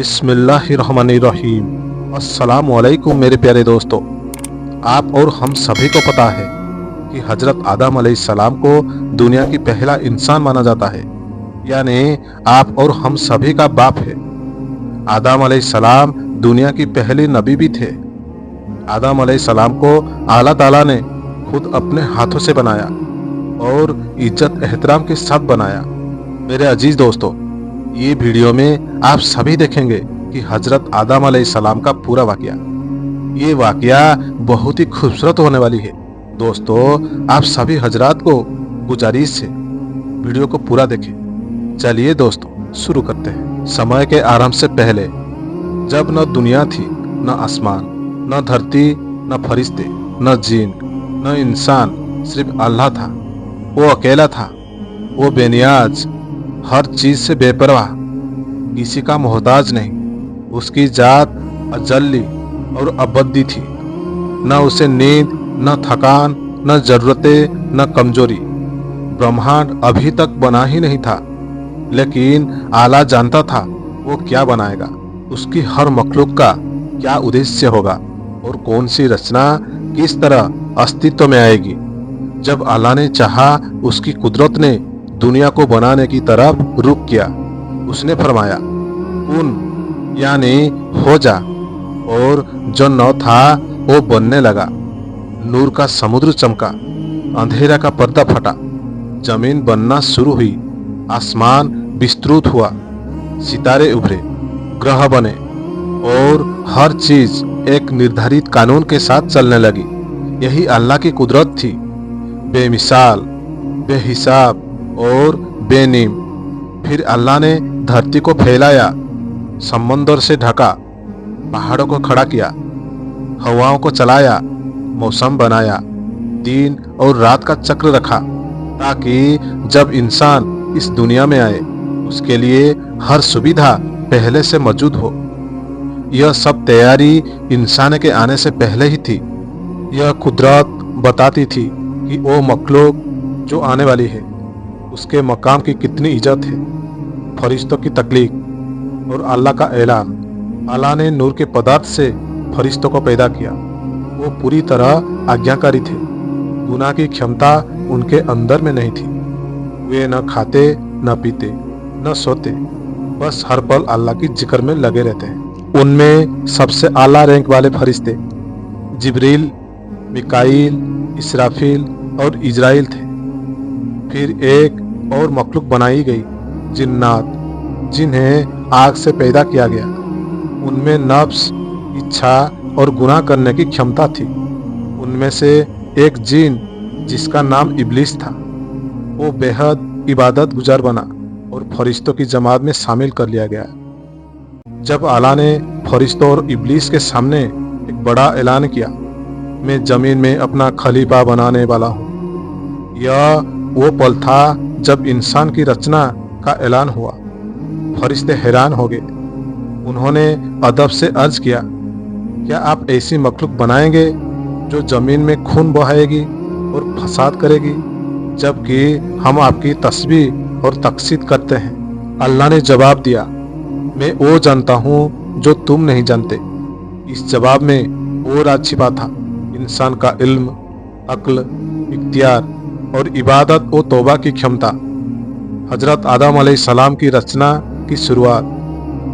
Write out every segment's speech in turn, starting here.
बिस्मिल्लाहिर्रहमानिर्रहीम। अस्सलामुअलैकुम मेरे प्यारे दोस्तों, आप और हम सभी को पता है कि हजरत आदम अलैहिस्सलाम को दुनिया की पहला इंसान माना जाता है, यानी आप और हम सभी का बाप है। आदम अलैहिस्सलाम दुनिया की पहली नबी भी थे। आदम अलैहिस्सलाम को अल्लाह ताला ने खुद अपने हाथों से बनाया और इज्जत एहतराम के साथ बनाया। मेरे अजीज दोस्तों, ये वीडियो में आप सभी देखेंगे कि हजरत आदम अलैहिस्सलाम का पूरा वाकया। ये वाकया बहुत ही खूबसूरत होने वाली है। दोस्तों, आप सभी हजरात को गुजारिश है वीडियो को पूरा देखें। चलिए दोस्तों शुरू करते हैं। समय के आरंभ से पहले, जब न दुनिया थी, न आसमान, न धरती, न फरिश्ते, न जिन, न इंसान, सिर्फ अल्लाह था। वो अकेला था, वो बेनियाज, हर चीज से बेपरवाह, किसी का मोहताज नहीं। उसकी जात अजल्ली और अबदी थी। न उसे नींद, न थकान, न जरूरतें, न कमजोरी। ब्रह्मांड अभी तक बना ही नहीं था, लेकिन आला जानता था वो क्या बनाएगा, उसकी हर मखलूक का क्या उद्देश्य होगा और कौन सी रचना किस तरह अस्तित्व में आएगी। जब अल्लाह ने चाहा, उसकी कुदरत ने दुनिया को बनाने की तरफ रुख किया। उसने फरमाया, कुन यानी हो जा, और जो न था वो बनने लगा। नूर का समुद्र चमका, अंधेरा का पर्दा फटा, जमीन बनना शुरू हुई, आसमान विस्तृत हुआ, सितारे उभरे, ग्रह बने और हर चीज एक निर्धारित कानून के साथ चलने लगी। यही अल्लाह की कुदरत थी, बेमिसाल, बेहिसाब और बेनीम। फिर अल्लाह ने धरती को फैलाया, समंदर से ढका, पहाड़ों को खड़ा किया, हवाओं को चलाया, मौसम बनाया, दिन और रात का चक्र रखा, ताकि जब इंसान इस दुनिया में आए उसके लिए हर सुविधा पहले से मौजूद हो। यह सब तैयारी इंसान के आने से पहले ही थी। यह कुदरत बताती थी कि वो मखलूक जो आने वाली है उसके मकाम की कितनी इज्जत है। फरिश्तों की तकलीफ और अल्लाह का ऐलान। अल्लाह ने नूर के पदार्थ से फरिश्तों को पैदा किया। वो पूरी तरह आज्ञाकारी थे। गुनाह की क्षमता उनके अंदर में नहीं थी। वे न खाते, न पीते, न सोते, बस हर पल अल्लाह की जिक्र में लगे रहते हैं। उनमें सबसे आला रैंक वाले फरिश्ते जिब्रील, मिकाईल, इसराफील और इजराइल थे। फिर एक और मखलूक बनाई गई, जिन्नात, जिन्हें आग से पैदा किया गया। उनमें नफ्स, इच्छा और गुनाह करने की क्षमता थी। उनमें से एक जिन, जिसका नाम इब्लिस था, वो बेहद इबादत गुजार बना और फरिश्तों की जमात में शामिल कर लिया गया। जब अल्लाह ने फरिश्तों और इब्लिस के सामने एक बड़ा ऐलान किया, मैं जमीन में अपना खलीफा बनाने वाला हूँ। यह वो पल था जब इंसान की रचना का ऐलान हुआ। फरिश्ते हैरान हो गए। उन्होंने अदब से अर्ज किया, क्या आप ऐसी मखलूक बनाएंगे जो जमीन में खून बहाएगी और फसाद करेगी, जबकि हम आपकी तस्बीह और तकसीद करते हैं। अल्लाह ने जवाब दिया, मैं वो जानता हूँ जो तुम नहीं जानते। इस जवाब में वो राज छिपा था, इंसान का इल्म, अक्ल, इख्तियार और इबादत व तौबा की क्षमता। हजरत आदम अलैहिस्सलाम की रचना की शुरुआत।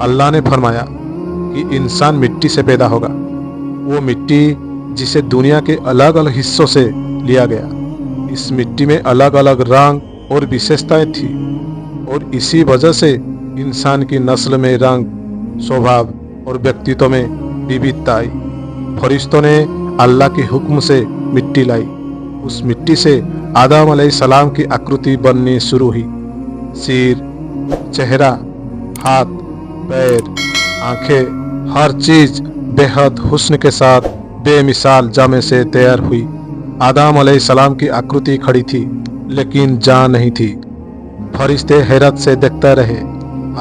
अल्लाह ने फरमाया कि इंसान मिट्टी से पैदा होगा। वो मिट्टी जिसे दुनिया के अलग अलग हिस्सों से लिया गया। इस मिट्टी में अलग अलग रंग और विशेषताएं थी, और इसी वजह से इंसान की नस्ल में रंग, स्वभाव और व्यक्तित्व में विविधता आई। फरिश्तों ने अल्लाह के हुक्म से मिट्टी लाई। उस मिट्टी से आदम अलैहिस्सलाम की आकृति बननी शुरू हुई। सिर, चेहरा, हाथ, पैर, आंखें, हर चीज बेहद हुस्न के साथ बेमिसाल जामे से तैयार हुई। आदम अलैहिस्सलाम की आकृति खड़ी थी, लेकिन जान नहीं थी। फरिश्ते हैरत से देखते रहे।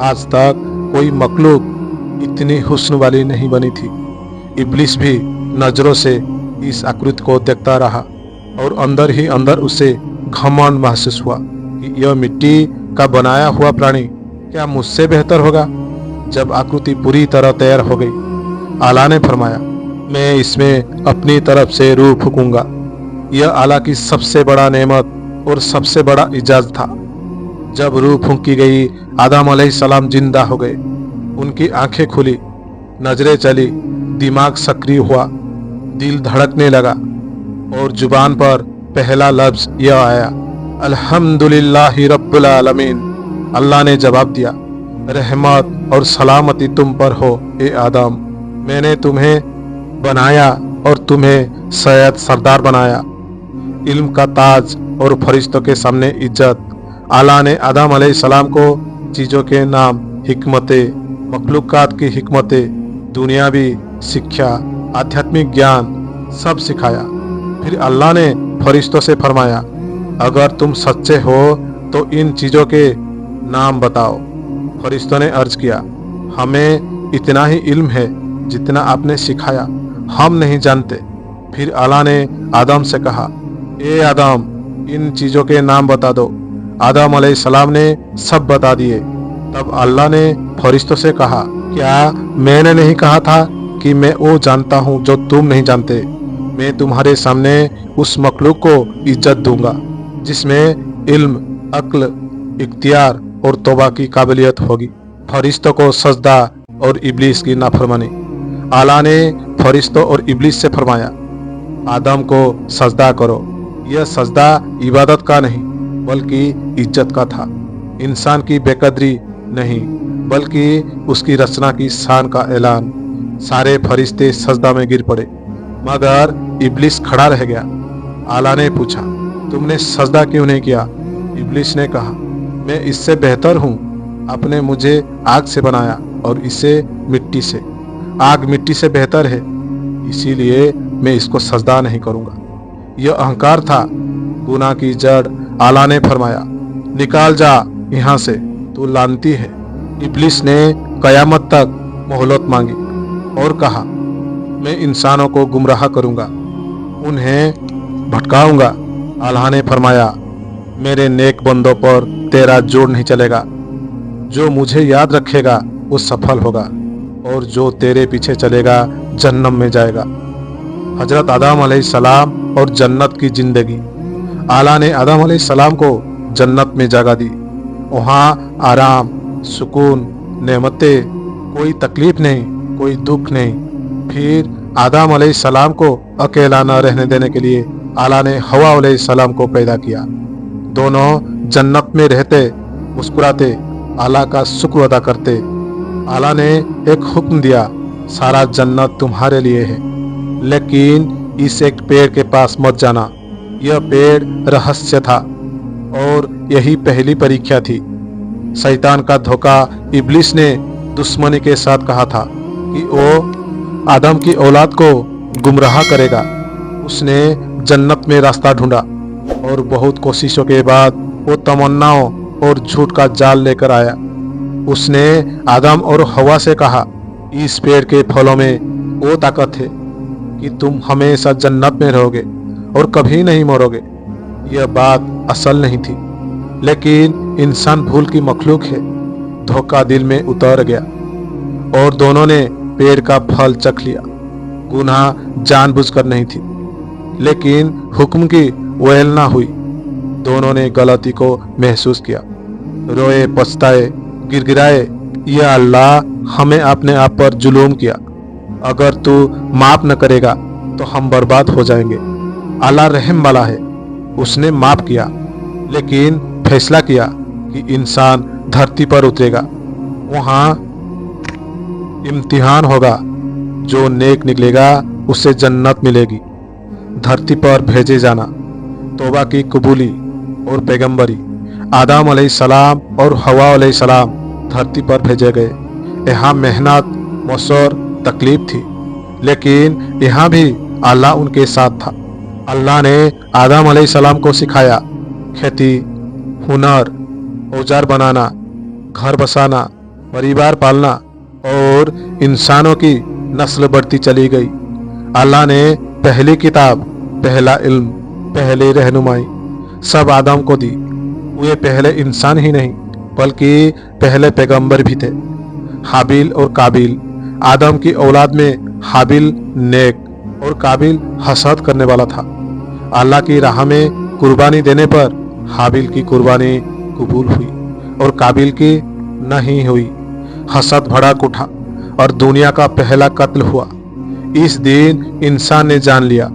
आज तक कोई मखलूक इतनी हुस्न वाली नहीं बनी थी। इब्लिस भी नजरों से इस आकृति को देखता रहा और अंदर ही अंदर उसे घमंड महसूस हुआ कि यह मिट्टी का बनाया हुआ प्राणी क्या मुझसे बेहतर होगा। जब आकृति पूरी तरह तैयार हो गई, आला ने फरमाया, मैं इसमें अपनी तरफ से रूह फूकूंगा। यह आला की सबसे बड़ा नेमत और सबसे बड़ा इजाज़ था। जब रूह फूंकी गई, आदम अलैहिस्सलाम जिंदा हो गए। उनकी आंखें खुली, नजरें चली, दिमाग सक्रिय हुआ, दिल धड़कने लगा और जुबान पर पहला लफ्ज यह आया, अल्हम्दुलिल्लाहि रब्बिल आलमीन। अल्लाह ने जवाब दिया, रहमत और सलामती तुम पर हो ए आदम, मैंने तुम्हें बनाया और तुम्हें सैयद सरदार बनाया। इल्म का ताज और फरिश्तों के सामने इज्जत। आला ने आदम अलैहिस्सलाम को चीज़ों के नाम, हिकमतें, मखलूकात की हिकमतें, दुनियावी शिक्षा, आध्यात्मिक ज्ञान सब सिखाया। फिर अल्लाह ने फरिश्तों से फरमाया, अगर तुम सच्चे हो तो इन चीज़ों के नाम बताओ। फरिश्तों ने अर्ज किया, हमें इतना ही इल्म है जितना आपने सिखाया, हम नहीं जानते। फिर अल्लाह ने आदम से कहा, ए आदम, इन चीज़ों के नाम बता दो। आदम अलैहिस्सलाम ने सब बता दिए। तब अल्लाह ने फरिश्तों से कहा, क्या मैंने नहीं कहा था कि मैं वो जानता हूँ जो तुम नहीं जानते। मैं तुम्हारे सामने उस मखलूक को इज्जत दूंगा जिसमें इल्म, अक्ल, इख्तियार और तौबा की काबिलियत होगी। फरिश्तों को सजदा और इब्लीस की नाफरमानी। आला ने फरिश्तों और इब्लीस से फरमाया, आदम को सजदा करो। यह सजदा इबादत का नहीं बल्कि इज्जत का था, इंसान की बेकदरी नहीं बल्कि उसकी रचना की शान का ऐलान। सारे फरिश्ते सजदा में गिर पड़े मगर इब्लीस खड़ा रह गया। आला ने पूछा, तुमने सजदा क्यों नहीं किया? इब्लीस ने कहा, मैं इससे बेहतर हूँ। आपने मुझे आग से बनाया और इसे मिट्टी से। आग मिट्टी से बेहतर है, इसीलिए मैं इसको सजदा नहीं करूँगा। यह अहंकार था, गुनाह की जड़। आला ने फरमाया, निकाल जा यहाँ से, तू लानती है। इब्लीस ने कयामत तक मोहलत मांगी और कहा, मैं इंसानों को गुमराह करूँगा, उन्हें भटकाऊंगा। अल्लाह ने फरमाया, मेरे नेक बंदों पर तेरा जोर नहीं चलेगा। जो मुझे याद रखेगा वो सफल होगा और जो तेरे पीछे चलेगा जन्नत में जाएगा। हजरत आदम अलैहिस्सलाम और जन्नत की जिंदगी। आला ने आदम अलैहिस्सलाम को जन्नत में जगह दी। वहाँ आराम, सुकून, नेमतें, कोई तकलीफ नहीं, कोई दुख नहीं। फिर आदम अलैहिस्सलाम को अकेला न रहने देने के लिए आला ने हवा अलैहिस्सलाम को पैदा किया। दोनों जन्नत में रहते, मुस्कुराते, आला का शुक्र अदा करते। आला ने एक हुक्म दिया, सारा जन्नत तुम्हारे लिए है, लेकिन इस एक पेड़ के पास मत जाना। यह पेड़ रहस्य था और यही पहली परीक्षा थी। शैतान का धोखा। इब्लीस ने दुश्मनी के साथ कहा था कि वो आदम की औलाद को गुमराह करेगा। उसने जन्नत में रास्ता ढूंढा और बहुत कोशिशों के बाद वो तमन्नाओं और झूठ का जाल लेकर आया। उसने आदम और हवा से कहा, इस पेड़ के फलों में वो ताकत है कि तुम हमेशा जन्नत में रहोगे और कभी नहीं मरोगे। यह बात असल नहीं थी, लेकिन इंसान भूल की मखलूक है। धोखा दिल में उतर गया और दोनों ने पेड़ का फल चख लिया। गुनाह जानबूझकर नहीं थी, लेकिन हुक्म की अवहेलना हुई। दोनों ने गलती को महसूस किया, रोए, पछताए, गिड़गिड़ाए, या अल्लाह, हमें अपने आप पर जुलूम किया। अगर तू माफ न करेगा तो हम बर्बाद हो जाएंगे। अल्लाह रहम वाला है। उसने माफ किया, लेकिन फैसला किया कि इंसान धरती पर उतरेगा। वहाँ इम्तिहान होगा। जो नेक निकलेगा उसे जन्नत मिलेगी। धरती पर भेजे जाना, तौबा की कबूली और पैगंबरी। आदम अलैहिस्सलाम और हवा अलैहिस्सलाम धरती पर भेजे गए। यहाँ मेहनत, मशर, तकलीफ थी, लेकिन यहाँ भी अल्लाह उनके साथ था। अल्लाह ने आदम अलैहिस्सलाम को सिखाया खेती, हुनर, औजार बनाना, घर बसाना, परिवार पालना, और इंसानों की नस्ल बढ़ती चली गई। अल्लाह ने पहली किताब, पहला इल्म, पहली रहनुमाई सब आदम को दी। वे पहले इंसान ही नहीं बल्कि पहले पैगंबर भी थे। हाबिल और काबिल। आदम की औलाद में हाबिल नेक और काबिल हसद करने वाला था। अल्लाह की राह में कुर्बानी देने पर हाबिल की कुर्बानी कबूल हुई और काबिल की नहीं हुई। हसद भड़क उठा और दुनिया का पहला कत्ल हुआ। इस दिन इंसान ने जान लिया,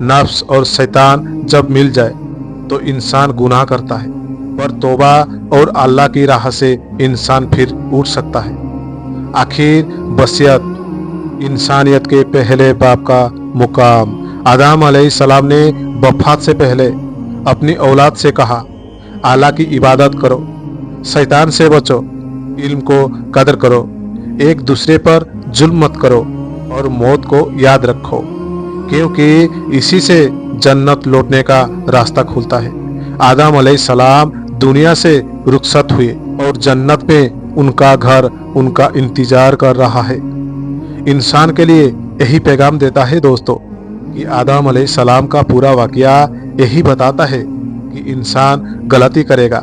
नफ्स और शैतान जब मिल जाए तो इंसान गुनाह करता है, पर तौबा और अल्लाह की राह से इंसान फिर उठ सकता है। आखिर वसीयत, इंसानियत के पहले बाप का मुकाम। आदम अलैहिस्सलाम ने वफात से पहले अपनी औलाद से कहा, अल्लाह की इबादत करो, शैतान से बचो, इल्म को कदर करो, एक दूसरे पर जुल्म मत करो और मौत को याद रखो, क्योंकि इसी से जन्नत लौटने का रास्ता खुलता है। आदम अलैहिस्सलाम दुनिया से रुखसत हुए और जन्नत में उनका घर उनका इंतजार कर रहा है। इंसान के लिए यही पैगाम देता है दोस्तों कि आदम अलैहिस्सलाम का पूरा वाकया यही बताता है कि इंसान गलती करेगा,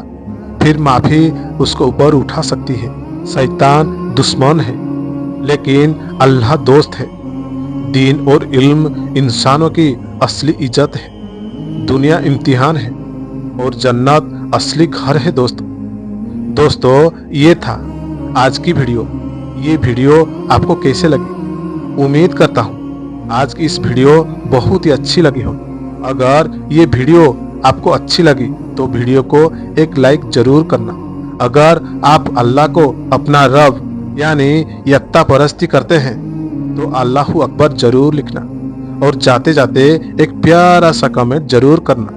फिर माफी उसको ऊपर उठा सकती है। शैतान दुश्मन है लेकिन अल्लाह दोस्त है। दीन और इल्म इंसानों की असली इज्जत है। दुनिया इम्तिहान है और जन्नत असली घर है दोस्तों ये था आज की वीडियो। ये वीडियो आपको कैसे लगी? उम्मीद करता हूँ आज की इस वीडियो बहुत ही अच्छी लगी हो। अगर ये वीडियो आपको अच्छी लगी तो वीडियो को एक लाइक जरूर करना। अगर आप अल्लाह को अपना रब यानी यत्ता परस्ती करते हैं तो अल्लाहू अकबर जरूर लिखना और जाते जाते एक प्यारा सा कमेंट जरूर करना।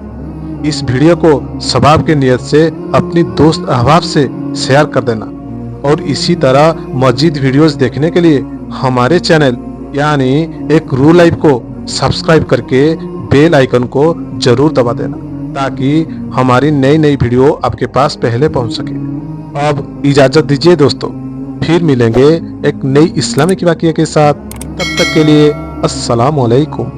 इस वीडियो को सवाब के नियत से अपनी दोस्त अहबाब से शेयर कर देना और इसी तरह मजीद वीडियोस देखने के लिए हमारे चैनल यानी एक रू लाइफ को सब्सक्राइब करके बेल आइकन को जरूर दबा देना ताकि हमारी नई नई वीडियो आपके पास पहले पहुंच सके। अब इजाजत दीजिए दोस्तों, फिर मिलेंगे एक नई इस्लामिक वाक़या के साथ। तब तक के लिए अस्सलाम वालेकुम।